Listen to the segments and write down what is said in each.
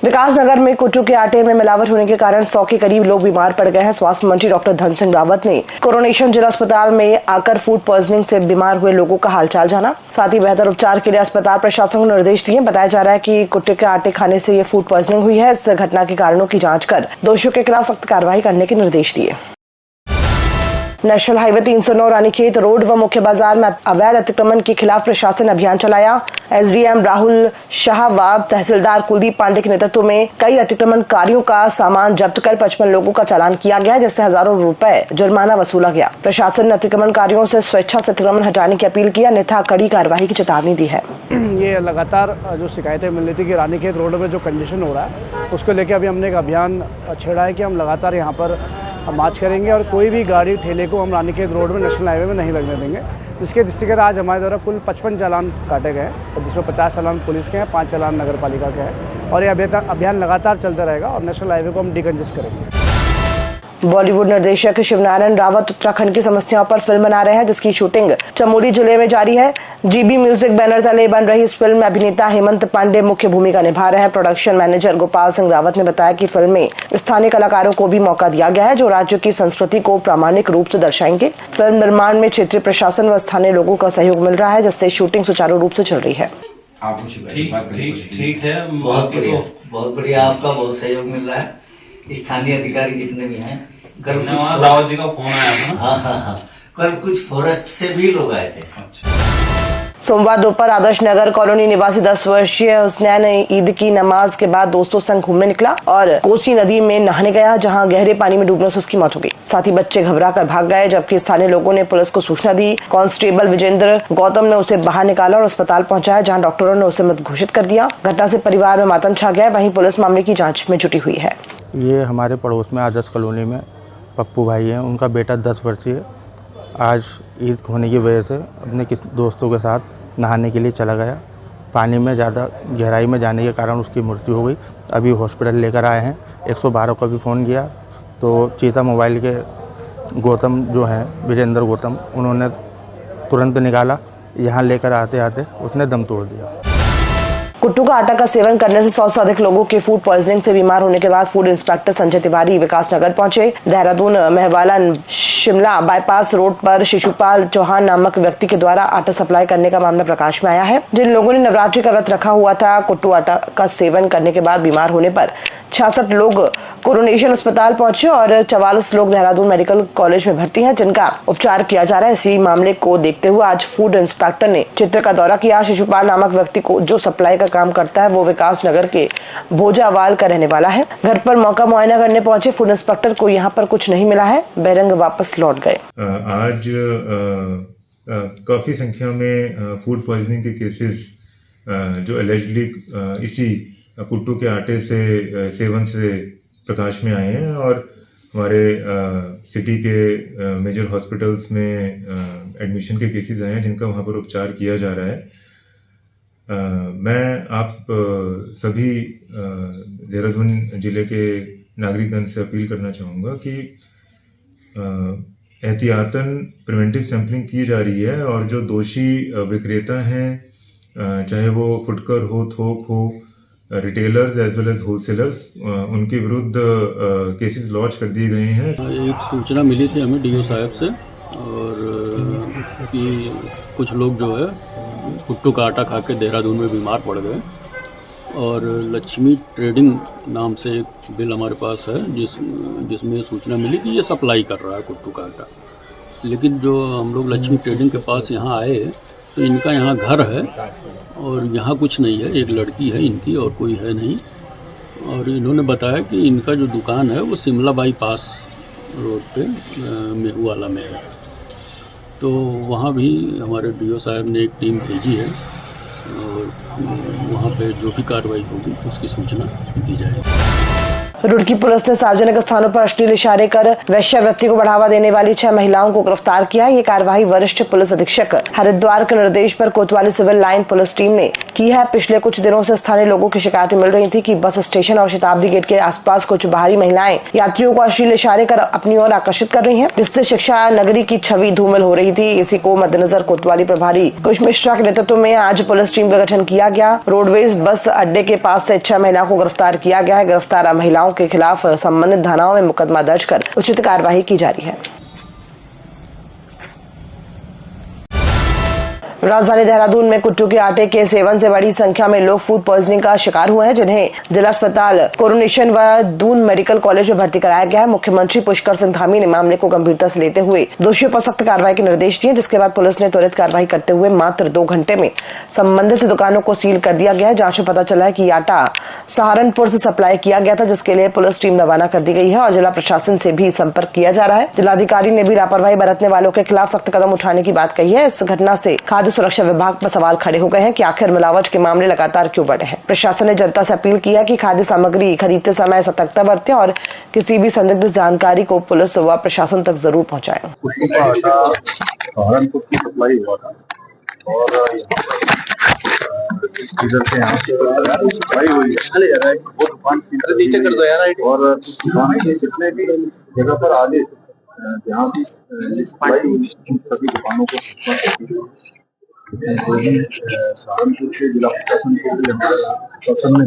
विकासनगर में कुट्टू के आटे में मिलावट होने के कारण 100 के करीब लोग बीमार पड़ गए हैं। स्वास्थ्य मंत्री डॉक्टर धन सिंह रावत ने कोरोनेशन जिला अस्पताल में आकर फूड पॉइजनिंग से बीमार हुए लोगों का हालचाल जाना, साथ ही बेहतर उपचार के लिए अस्पताल प्रशासन को निर्देश दिए। बताया जा रहा है कि कुट्टू के आटे खाने से ये फूड पॉइजनिंग हुई है। इस घटना के कारणों की जाँच कर दोषियों के खिलाफ सख्त कार्रवाई करने के निर्देश दिए। नेशनल हाईवे 309 रानीखेत रोड व मुख्य बाजार में अवैध अतिक्रमण के खिलाफ प्रशासन अभियान चलाया। एसडीएम राहुल शाह व तहसीलदार कुलदीप पांडे के नेतृत्व में कई अतिक्रमणकारियों का सामान जब्त कर 55 लोगों का चालान किया गया, जिससे हजारों रुपए जुर्माना वसूला गया। प्रशासन ने अतिक्रमणकारियों से स्वेच्छा से अतिक्रमण हटाने की अपील की, अन्यथा कड़ी कार्रवाई की चेतावनी दी है। ये लगातार जो शिकायतें मिल रही थी कि रानीखेत रोड में जो कंजेशन हो रहा है, उसको लेकर अभी हमने एक अभियान छेड़ा है कि हम लगातार यहाँ पर मार्च करेंगे और कोई भी गाड़ी ठेले को हम रानीखेत रोड में नेशनल हाईवे में नहीं लगने देंगे। जिसके दृष्टिगत आज हमारे द्वारा कुल 55 चालान काटे गए हैं और जिसमें 50 चालान पुलिस के हैं, 5 चालान नगर पालिका के हैं और ये अभियान लगातार चलता रहेगा और नेशनल हाईवे को हम डिकंजेस्ट करेंगे। बॉलीवुड निर्देशक शिवनारायण रावत उत्तराखंड की समस्याओं पर फिल्म बना रहे हैं, जिसकी शूटिंग चमोली जिले में जारी है। जीबी म्यूजिक बैनर तले बन रही इस फिल्म में अभिनेता हेमंत पांडे मुख्य भूमिका निभा रहे हैं। प्रोडक्शन मैनेजर गोपाल सिंह रावत ने बताया कि फिल्म में स्थानीय कलाकारों को भी मौका दिया गया है, जो राज्य की संस्कृति को प्रामाणिक रूप से दर्शाएंगे। फिल्म निर्माण में क्षेत्रीय प्रशासन व स्थानीय लोगों का सहयोग मिल रहा है, जिससे शूटिंग सुचारू रूप से चल रही है। ठीक है, बहुत बढ़िया, आपका बहुत सहयोग मिल रहा है। स्थानीय अधिकारी जितने भी हैं, धन्यवाद। रावत जी का फोन आया था। हाँ, कल कुछ फॉरेस्ट से भी लोग आए थे। सोमवार दोपहर आदर्श नगर कॉलोनी निवासी 10 वर्षीय हुसनैन ईद की नमाज के बाद दोस्तों संग घूमने निकला और कोसी नदी में नहाने गया, जहां गहरे पानी में डूबने से उसकी मौत हो गई। साथ ही बच्चे घबरा कर भाग गए, जबकि स्थानीय लोगों ने पुलिस को सूचना दी। कांस्टेबल विजेंद्र गौतम ने उसे बाहर निकाला और अस्पताल पहुंचाया, जहां डॉक्टरों ने उसे मृत घोषित कर दिया। घटना से परिवार में मातम छा गया। वहीं पुलिस मामले की जाँच में जुटी हुई है। ये हमारे पड़ोस में आदर्श कॉलोनी में पप्पू भाई हैं, उनका बेटा 10 वर्षीय आज ईद होने की वजह से अपने दोस्तों के साथ नहाने के लिए चला गया। पानी में ज़्यादा गहराई में जाने के कारण उसकी मृत्यु हो गई। अभी हॉस्पिटल लेकर आए हैं। 112 को भी फ़ोन किया तो चीता मोबाइल के गौतम जो हैं, विजेंद्र गौतम, उन्होंने तुरंत निकाला। यहाँ लेकर आते आते उसने दम तोड़ दिया। कुट्टू का आटा का सेवन करने से 100 से अधिक लोगों के फूड पॉइजनिंग से बीमार होने के बाद फूड इंस्पेक्टर संजय तिवारी विकासनगर पहुंचे। देहरादून मेहवाला शिमला बाईपास रोड पर शिशुपाल चौहान नामक व्यक्ति के द्वारा आटा सप्लाई करने का मामला प्रकाश में आया है। जिन लोगों ने नवरात्रि का व्रत रखा हुआ था, कुट्टू आटा का सेवन करने के बाद बीमार होने पर 66 लोग कोरोनेशन अस्पताल पहुंचे और 44 लोग देहरादून मेडिकल कॉलेज में भर्ती हैं, जिनका उपचार किया जा रहा है। इसी मामले को देखते हुए आज फूड इंस्पेक्टर ने चित्र का दौरा किया। शिशुपाल नामक व्यक्ति को जो सप्लाई का काम करता है, वो विकासनगर के भोजावाल का रहने वाला है। घर पर मौका मुआयना करने पहुंचे फूड इंस्पेक्टर को यहाँ पर कुछ नहीं मिला है, बेरंग वापस लौट गए। आज काफी संख्या में फूड पॉइजनिंग के केसेस जो एलिजिडली इसी कुट्टू के आटे से सेवन से प्रकाश में आए हैं और हमारे सिटी के मेजर हॉस्पिटल्स में एडमिशन के केसेस आए हैं, जिनका वहाँ पर उपचार किया जा रहा है। मैं आप सभी देहरादून जिले के नागरिकगण से अपील करना चाहूँगा कि एहतियातन प्रिवेंटिव सैंपलिंग की जा रही है और जो दोषी विक्रेता हैं, चाहे वो फुटकर हो, थोक हो, retailers as well as wholesalers, उनके विरुद्ध केसेस लॉन्च कर दिए गए हैं। एक सूचना मिली थी हमें डीओ साहब से और कि कुछ लोग जो है कुट्टू का आटा खा के देहरादून में बीमार पड़ गए और लक्ष्मी ट्रेडिंग नाम से एक बिल हमारे पास है जिसमें सूचना मिली कि ये सप्लाई कर रहा है कुट्टू का आटा। लेकिन जो हम लोग लक्ष्मी ट्रेडिंग के पास यहाँ आए तो इनका यहाँ घर है और यहाँ कुछ नहीं है, एक लड़की है इनकी और कोई है नहीं। और इन्होंने बताया कि इनका जो दुकान है वो शिमला बाईपास रोड पे मेहुवाला में है। तो वहाँ भी हमारे डीओ साहब ने एक टीम भेजी है और वहाँ पे जो भी कार्रवाई होगी उसकी सूचना दी जाएगी। रुड़की पुलिस ने सार्वजनिक स्थानों पर अश्लील इशारे कर वेश्यावृत्ति को बढ़ावा देने वाली 6 महिलाओं को गिरफ्तार किया। ये कार्रवाई वरिष्ठ पुलिस अधीक्षक हरिद्वार के निर्देश पर कोतवाली सिविल लाइन पुलिस टीम ने की है। पिछले कुछ दिनों से स्थानीय लोगों की शिकायतें मिल रही थी कि बस स्टेशन और शताब्दी गेट के आसपास कुछ बाहरी महिलाएं यात्रियों को अश्लील इशारे कर अपनी ओर आकर्षित कर रही हैं, जिससे शिक्षा नगरी की छवि धूमिल हो रही थी। इसी को मद्देनजर कोतवाली प्रभारी कुश मिश्रा के नेतृत्व में आज पुलिस टीम का गठन किया गया। रोडवेज बस अड्डे के पास से 6 महिलाओं को गिरफ्तार किया गया है। गिरफ्तार महिलाओं के खिलाफ संबंधित धाराओं में मुकदमा दर्ज कर उचित कार्रवाई की जा रही है। राजधानी देहरादून में कुट्टू के आटे के सेवन से बड़ी संख्या में लोग फूड पॉइजनिंग का शिकार हुए हैं, जिन्हें जिला अस्पताल कोरोनेशन व दून मेडिकल कॉलेज में भर्ती कराया गया है। मुख्यमंत्री पुष्कर सिंह धामी ने मामले को गंभीरता से लेते हुए दोषियों पर सख्त कार्रवाई के निर्देश दिए, जिसके बाद पुलिस ने त्वरित कार्रवाई करते हुए मात्र 2 घंटे में संबंधित दुकानों को सील कर दिया गया है। जांच में पता चला है कि आटा सहारनपुर से सप्लाई किया गया था, जिसके लिए पुलिस टीम रवाना कर दी गई है और जिला प्रशासन से भी संपर्क किया जा रहा है। जिलाधिकारी ने भी लापरवाही बरतने वालों के खिलाफ सख्त कदम उठाने की बात कही है। इस घटना से खाद्य सुरक्षा विभाग पर सवाल खड़े हो गए हैं कि आखिर मिलावट के मामले लगातार क्यों बढ़े हैं। प्रशासन ने जनता से अपील की है कि खाद्य सामग्री खरीदते समय सतर्कता बरतें और किसी भी संदिग्ध जानकारी को पुलिस व प्रशासन तक जरूर पहुंचाएं। सहारनपुर की सप्लाई हुआ था और इधर से यहाँ से सप्लाई हुई है। वो दुकान नीचे कर दो यार। और दुकान के जितने भी जगह पर आगे जहाँ भी सप्लाई हुई सभी दुकानों को सहारनपुर के जिला प्रशासन को भी हमारे प्रशासन ने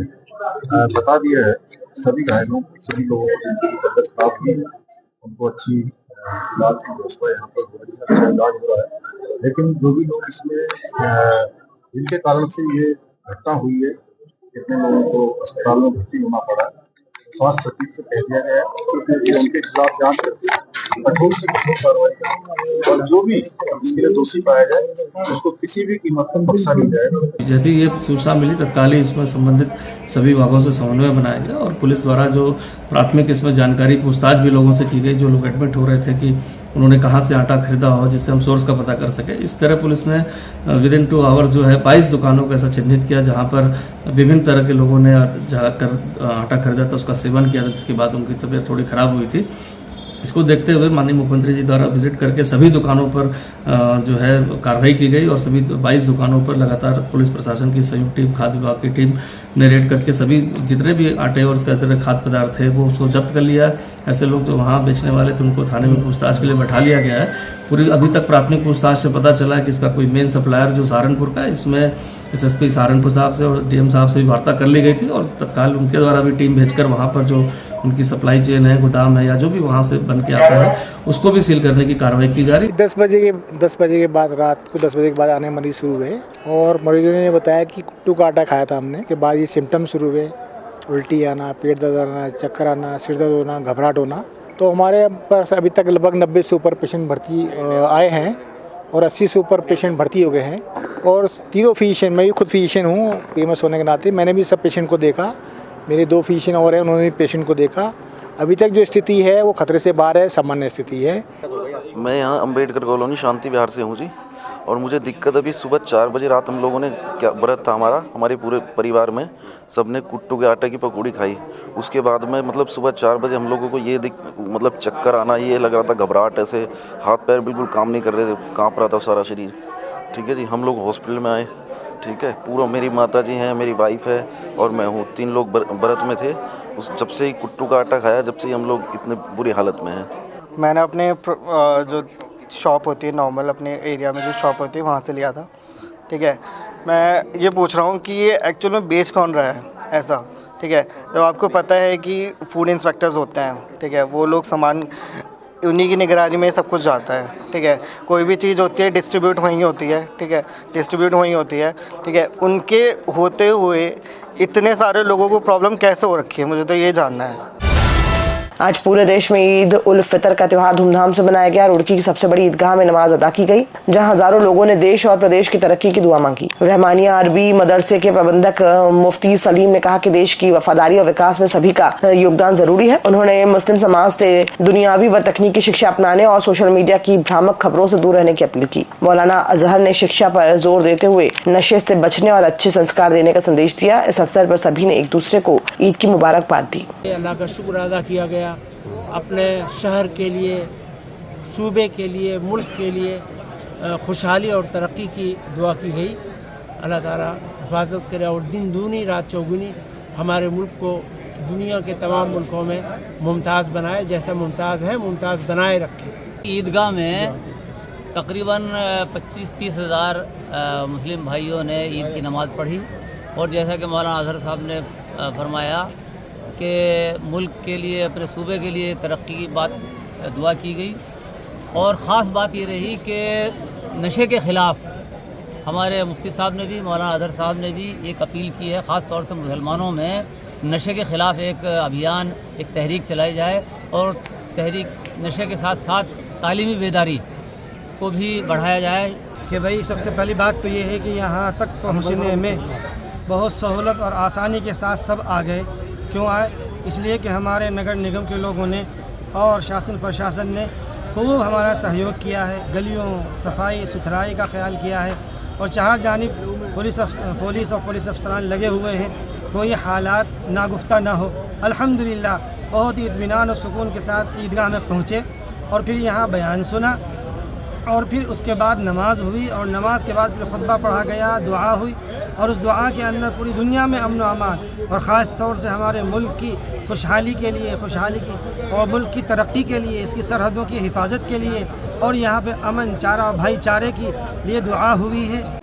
बता दिया है। सभी घायलों सभी लोगों को तबियत खराब की है, उनको अच्छी इलाज की व्यवस्था यहाँ पर हो रही है, अच्छा इलाज हो रहा है। लेकिन जो भी लोग इसमें जिनके कारण से ये घटना हुई है, कितने लोगों को अस्पताल में भर्ती होना पड़ा है, स्वास्थ्य सचिव से कह दिया गया है कि उनके खिलाफ जांच करके कठोर से कठोर कार्रवाई करें और जो भी इसके लिए दोषी पाया जाए उसको किसी भी कीमत पर बख्शा नहीं जाएगा। जैसे ये सूचना मिली तत्काल ही इसमें संबंधित सभी विभागों से समन्वय बनाया गया और पुलिस द्वारा जो प्राथमिक इसमें जानकारी पूछताछ भी लोगों से की गई, जो लोग एडमिट हो रहे थे कि उन्होंने कहाँ से आटा खरीदा हो, जिससे हम सोर्स का पता कर सके। इस तरह पुलिस ने विदिन 2 आवर्स जो है 22 दुकानों को ऐसा चिन्हित किया जहाँ पर विभिन्न तरह के लोगों ने जाकर आटा खरीदा था, उसका सेवन किया था, जिसके बाद उनकी तबीयत थोड़ी ख़राब हुई थी। इसको देखते हुए माननीय मुख्यमंत्री जी द्वारा विजिट करके सभी दुकानों पर जो है कार्रवाई की गई और सभी 22 दुकानों पर लगातार पुलिस प्रशासन की संयुक्त टीम, खाद्य विभाग की टीम ने रेड करके सभी जितने भी आटे और इसके तरह खाद्य पदार्थ थे वो उसको जब्त कर लिया। ऐसे लोग जो वहाँ बेचने वाले थे उनको थाने में पूछताछ के लिए बैठा लिया गया है। पूरी अभी तक प्राथमिक पूछताछ से पता चला है कि इसका कोई मेन सप्लायर जो सहारनपुर का है, इसमें SSP सहारनपुर साहब से और DM साहब से भी वार्ता कर ली गई थी और तत्काल उनके द्वारा भी टीम भेजकर वहाँ पर जो उनकी सप्लाई चेन है, गोदाम है या जो भी वहाँ से बन के आता है उसको भी सील करने की कार्रवाई की जा रही है। 10 बजे के बाद रात को 10 बजे के बाद आने मरीज शुरू हुए और मरीजों ने बताया कि कुट्टू का आटा खाया था हमने। के बाद ये सिम्टम शुरू हुए, उल्टी आना, पेट दर्द आना, चक्कर आना, सिर दर्द होना, घबराहट होना। तो हमारे पास अभी तक लगभग 90 से ऊपर पेशेंट भर्ती आए हैं और 80 से ऊपर पेशेंट भर्ती हो गए हैं। और तीनों फिजिशियन, मैं भी खुद फिजिशियन हूँ PMS होने के नाते, मैंने भी सब पेशेंट को देखा। मेरे 2 फिजिशियन और हैं, उन्होंने भी पेशेंट को देखा। अभी तक जो स्थिति है वो खतरे से बाहर है, सामान्य स्थिति है। मैं यहाँ अम्बेडकर कॉलोनी शांति विहार से हूँ जी। और मुझे दिक्कत अभी सुबह 4 बजे रात हम लोगों ने क्या व्रत था हमारे पूरे परिवार में सबने कुट्टू के आटे की पकौड़ी खाई। उसके बाद में मतलब सुबह 4 बजे हम लोगों को ये मतलब चक्कर आना, ये लग रहा था, घबराहट, ऐसे हाथ पैर बिल्कुल काम नहीं कर रहे थे, काँप रहा था सारा शरीर। ठीक है जी, हम लोग हॉस्पिटल में आए। ठीक है, पूरा मेरी माता जी हैं, मेरी वाइफ है और मैं हूँ, 3 लोग व्रत में थे। जब से ही कुट्टू का आटा खाया, जब से ही हम लोग इतने बुरी हालत में हैं। मैंने अपने जो शॉप होती है नॉर्मल, अपने एरिया में जो शॉप होती है वहाँ से लिया था। ठीक है, मैं ये पूछ रहा हूँ कि ये एक्चुअल में बेच कौन रहा है ऐसा। ठीक है, जब आपको पता है कि फूड इंस्पेक्टर्स होते हैं, ठीक है, वो लोग सामान उन्हीं की निगरानी में सब कुछ जाता है। ठीक है, कोई भी चीज़ होती है डिस्ट्रीब्यूट वहीं होती है। ठीक है, डिस्ट्रीब्यूट वहीं होती है। ठीक है, उनके होते हुए इतने सारे लोगों को प्रॉब्लम कैसे हो रखी है, मुझे तो ये जानना है। आज पूरे देश में ईद उल फितर का त्योहार धूमधाम से मनाया गया। रुड़की की सबसे बड़ी ईदगाह में नमाज अदा की गई, जहां हजारों लोगों ने देश और प्रदेश की तरक्की की दुआ मांगी। रहमानिया अरबी मदरसे के प्रबंधक मुफ्ती सलीम ने कहा कि देश की वफादारी और विकास में सभी का योगदान जरूरी है। उन्होंने मुस्लिम समाज से दुनियावी व तकनीकी शिक्षा अपनाने और सोशल मीडिया की भ्रामक खबरों से दूर रहने की अपील की। मौलाना अजहर ने शिक्षा पर जोर देते हुए नशे से बचने और अच्छे संस्कार देने का संदेश दिया। इस अवसर पर सभी ने एक दूसरे को ईद की मुबारकबाद दी। अल्लाह का शुक्र अदा किया गया, अपने शहर के लिए, सूबे के लिए, मुल्क के लिए खुशहाली और तरक्की की दुआ की गई। अल्लाह ताला हिफाजत करे और दिन दूनी रात चौगुनी हमारे मुल्क को दुनिया के तमाम मुल्कों में मुमताज़ बनाए, जैसा मुमताज़ है मुमताज़ बनाए रखे। ईदगाह में तकरीबन 25-30 हज़ार मुस्लिम भाइयों ने ईद की नमाज़ पढ़ी और जैसा कि मौलाना अजहर साहब ने फरमाया कि मुल्क के लिए, अपने सूबे के लिए तरक्की की बात दुआ की गई। और ख़ास बात ये रही कि नशे के ख़िलाफ़ हमारे मुफ्ती साहब ने भी, मौलाना अजहर साहब ने भी एक अपील की है, ख़ास तौर से मुसलमानों में नशे के ख़िलाफ़ एक अभियान, एक तहरीक चलाई जाए और तहरीक नशे के साथ साथ तालीमी बेदारी को भी बढ़ाया जाए। कि भाई सबसे पहली बात तो ये है कि यहाँ तक पहुँचने में बहुत सहूलत और आसानी के साथ सब आ गए। क्यों आए? इसलिए कि हमारे नगर निगम के लोगों ने और शासन प्रशासन ने खूब हमारा सहयोग किया है। गलियों सफाई सुथराई का ख्याल किया है और चार जानिब पुलिस और पुलिस अफसरान लगे हुए हैं, कोई हालात नागुफ्ता ना हो। अल्हम्दुलिल्लाह बहुत ही इत्मीनान और सुकून के साथ ईदगाह में पहुँचे और फिर यहाँ बयान सुना और फिर उसके बाद नमाज हुई और नमाज के बाद फिर खुतबा पढ़ा गया, दुआ हुई और उस दुआ के अंदर पूरी दुनिया में अमन व अमान और ख़ास तौर से हमारे मुल्क की खुशहाली के लिए, खुशहाली की और मुल्क की तरक्की के लिए, इसकी सरहदों की हिफाजत के लिए और यहाँ पे अमन चारा भाईचारे की लिए दुआ हुई है।